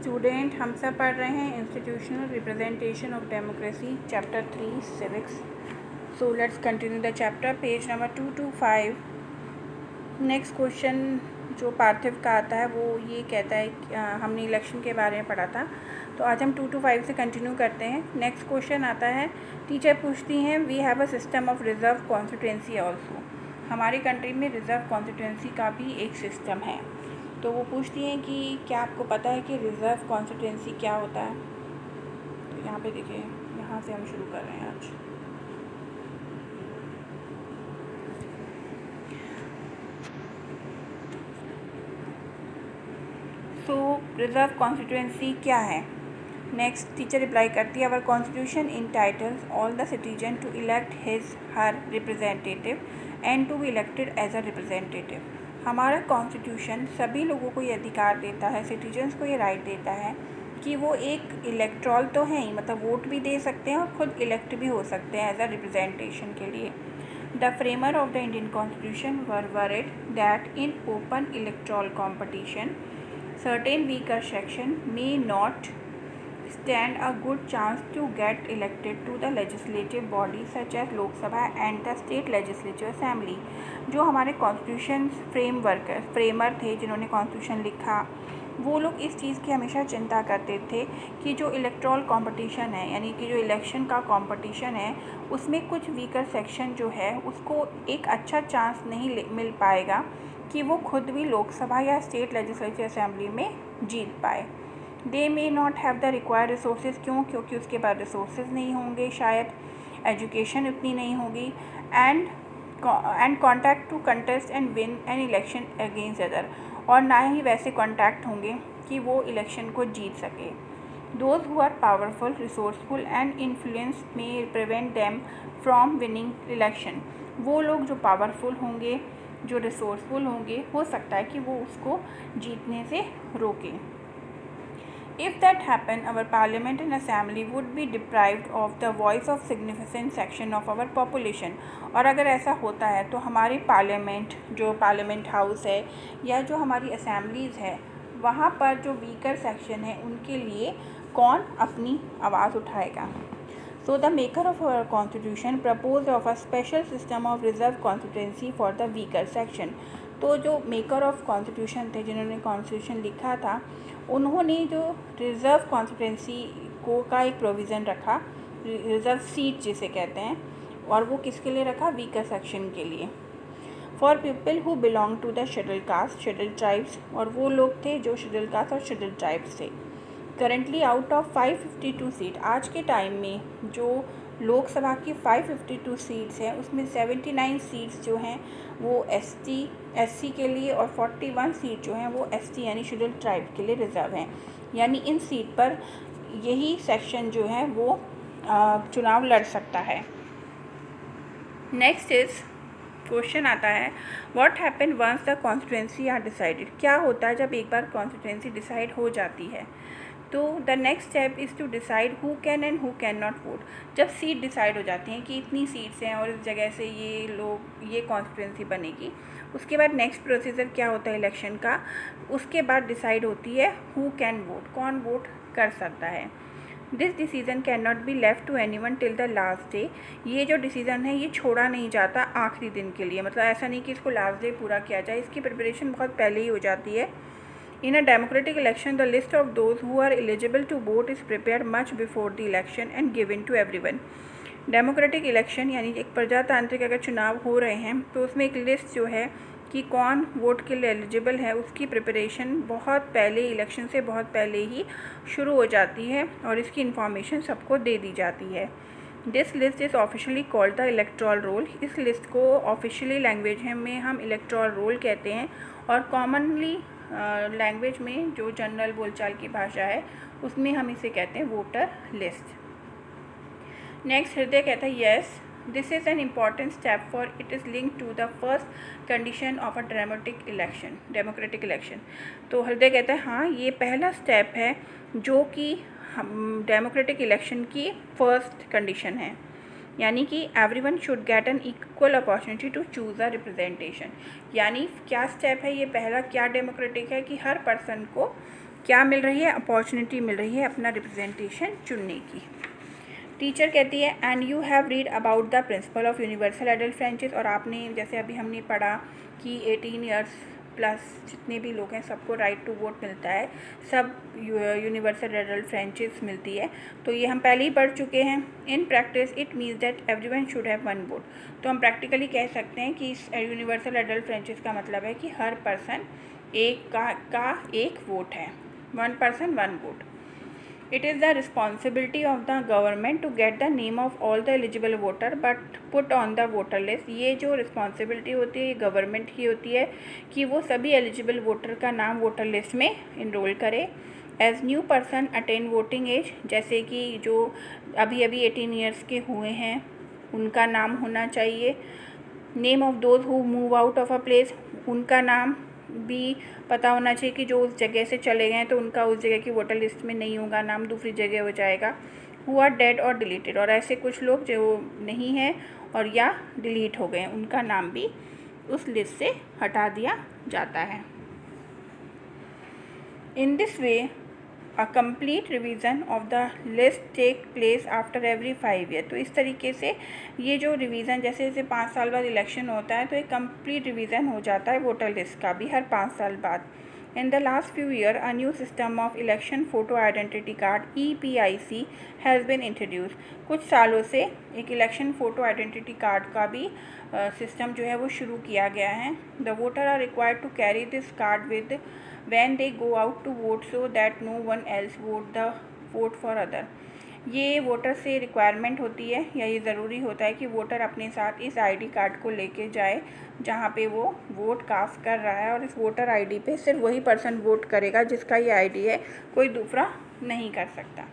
Student, हम सब पढ़ रहे हैं institutional representation of democracy chapter 3 civics. So let's continue the chapter, page number 225। Next question जो पार्थिव का आता है वो ये कहता है कि हमने इलेक्शन के बारे में पढ़ा था, तो आज हम 225 से कंटिन्यू करते हैं। नेक्स्ट क्वेश्चन आता है, टीचर पूछती हैं we have a system of reserve constituency also. हमारी कंट्री में रिजर्व कॉन्स्टिट्यूंसी का भी एक सिस्टम है। तो वो पूछती हैं कि क्या आपको पता है कि रिज़र्व कॉन्स्टिट्यूंसी क्या होता है। तो यहाँ पे देखिए, यहाँ से हम शुरू कर रहे हैं आज। सो रिज़र्व कॉन्स्टिट्यूंसी क्या है। नेक्स्ट टीचर रिप्लाई करती है, our constitution entitles all the citizen to elect his her representative and to be elected as a representative. हमारा कॉन्स्टिट्यूशन सभी लोगों को ये अधिकार देता है, सिटीजन्स को ये राइट देता है कि वो एक इलेक्ट्रॉल तो हैं ही, मतलब वोट भी दे सकते हैं और खुद इलेक्ट भी हो सकते हैं एज अ रिप्रेजेंटेशन के लिए। The framer of the Indian constitution were worried that in open electoral competition certain weaker section may not stand a good chance to get elected to the legislative body such as Lok Sabha and the state legislative assembly। जो हमारे constitution framer थे जिन्होंने constitution लिखा, वो लोग इस चीज़ की हमेशा चिंता करते थे कि जो इलेक्ट्रॉल कंपटीशन है, यानी कि जो इलेक्शन का कंपटीशन है, उसमें कुछ वीकर सेक्शन जो है उसको एक अच्छा चांस नहीं मिल पाएगा कि वो खुद भी लोकसभा या स्टेट लेजिस्लेटिव असेंबली में जीत पाए। They may not have the required resources, क्योंकि उसके पास रिसोर्सेज नहीं होंगे, शायद एजुकेशन उतनी नहीं होगी, and contact to contest and win an election against other, और ना ही वैसे कॉन्टैक्ट होंगे कि वो इलेक्शन को जीत सके। Those who are powerful, resourceful and influence may prevent them from winning election. वो लोग जो पावरफुल होंगे, जो रिसोर्सफुल होंगे, हो सकता है कि वो उसको जीतने से रोकें। If that happen, our parliament and assembly would be deprived of the voice of significant section of our population. और अगर ऐसा होता है तो हमारी पार्लियामेंट, जो पार्लियामेंट हाउस है या जो हमारी असेंबलीज़ है, वहाँ पर जो वीकर सेक्शन है उनके लिए कौन अपनी आवाज़ उठाएगा। So the maker of our constitution proposed of a special system of reserve constituency for the weaker section। तो जो मेकर ऑफ कॉन्स्टिट्यूशन थे, जिन्होंने कॉन्स्टिट्यूशन लिखा था, उन्होंने जो रिज़र्व कॉन्स्टिट्यूंसी को का एक प्रोविज़न रखा, रिज़र्व सीट जिसे कहते हैं, और वो किसके लिए रखा, वीकर सेक्शन के लिए, for people who belong to the schedule caste, schedule tribes, और वो लोग थे जो शेड्यूल कास्ट और शेड्यूल ट्राइब्स थे। करंटली आउट ऑफ 552 सीट, आज के टाइम में जो लोकसभा की 552 सीट्स हैं उसमें 79 सीट्स जो हैं वो एससी के लिए, और 41 सीट जो हैं वो एसटी यानी शेड्यूल ट्राइब के लिए रिजर्व हैं। यानी इन सीट पर यही सेक्शन जो है वो चुनाव लड़ सकता है। नेक्स्ट इज़ क्वेश्चन आता है, what happen once the constituency are decided. क्या होता है जब एक बार कॉन्स्टिट्यूंसी डिसाइड हो जाती है। तो the next step is to decide who can and who can not vote. जब सीट डिसाइड हो जाती हैं कि इतनी सीट्स हैं और इस जगह से ये कॉन्स्टिट्यूंसी बनेगी, उसके बाद नेक्स्ट प्रोसीजर क्या होता है इलेक्शन का, उसके बाद डिसाइड होती है हु कैन वोट, कौन वोट कर सकता है। This decision can not be left to any one till the last day. ये जो डिसीज़न है ये छोड़ा नहीं जाता आखिरी दिन के लिए, मतलब ऐसा नहीं कि इसको लास्ट डे पूरा किया जाए, इसकी प्रिपरेशन बहुत पहले ही हो जाती है। In a democratic election, the list of those who are eligible to vote is prepared much before the election and given to everyone। Democratic election यानी एक प्रजातांत्रिक अगर चुनाव हो रहे हैं तो उसमें एक लिस्ट जो है कि कौन वोट के लिए एलिजिबल है, उसकी प्रिपरेशन बहुत पहले, इलेक्शन से बहुत पहले ही शुरू हो जाती है और इसकी इन्फॉर्मेशन सबको दे दी जाती है। This list is officially called the electoral roll. इस लिस्ट को ऑफिशियली लैंग्वेज में हम इलेक्टोरल रोल कहते हैं, और कॉमनली लैंग्वेज में जो जनरल बोलचाल की भाषा है उसमें हम इसे कहते हैं वोटर लिस्ट। नेक्स्ट हृदय कहता है, yes this is an important step for it is link to the first condition of a democratic election. तो हृदय कहता है हाँ, ये पहला स्टेप है जो कि डेमोक्रेटिक इलेक्शन की फर्स्ट कंडीशन है, यानी कि everyone should get an equal opportunity to choose a representation. यानी क्या स्टेप है ये पहला, क्या डेमोक्रेटिक है कि हर पर्सन को क्या मिल रही है, अपॉर्चुनिटी मिल रही है अपना रिप्रेजेंटेशन चुनने की। टीचर कहती है and you have read about the principle of universal adult franchise, और आपने जैसे अभी हमने पढ़ा कि 18 ईयर्स प्लस जितने भी लोग हैं सबको राइट टू वोट मिलता है, सब यूनिवर्सल एडल्ट फ्रेंचाइज मिलती है, तो ये हम पहले ही पढ़ चुके हैं। In practice it means that everyone should have one vote, तो हम प्रैक्टिकली कह सकते हैं कि इस यूनिवर्सल एडल्ट फ्रेंचाइज का मतलब है कि हर पर्सन एक का एक वोट है, one person one vote. It is the responsibility of the government to get the name of all the eligible voter but put on the voter list। ये जो रिस्पॉन्सिबिलिटी होती है ये गवर्नमेंट की होती है कि वो सभी एलिजिबल वोटर का नाम वोटर लिस्ट में इनरोल करे। As new person attain voting age, जैसे कि जो अभी 18 ईयर्स के हुए हैं उनका नाम होना चाहिए। Name of those who move out of a place, उनका नाम भी पता होना चाहिए कि जो उस जगह से चले गए हैं तो उनका उस जगह की वोटर लिस्ट में नहीं होगा, नाम दूसरी जगह हो जाएगा। हु आर डेड और डिलीटेड, और ऐसे कुछ लोग जो नहीं हैं और या डिलीट हो गए हैं उनका नाम भी उस लिस्ट से हटा दिया जाता है। In this way a complete revision of the list take place after every 5 year. तो इस तरीके से ये जो रिवीजन जैसे जैसे 5 साल बाद इलेक्शन होता है तो एक कंप्लीट रिवीजन हो जाता है वोटर लिस्ट का भी हर 5 साल बाद। In the last few year a new system of election photo identity card EPIC has been introduce. कुछ सालों से एक इलेक्शन फ़ोटो आइडेंटिटी कार्ड का भी सिस्टम जो है वो शुरू किया गया है। The voter are required to carry this card with when they go out to vote so that no one else vote for other। ये वोटर से रिक्वायरमेंट होती है या ये ज़रूरी होता है कि वोटर अपने साथ इस ID कार्ड को लेके जाए जहाँ पे वो वोट कास्ट कर रहा है, और इस वोटर ID पे सिर्फ वही पर्सन वोट करेगा जिसका ये ID है, कोई दूसरा नहीं कर सकता।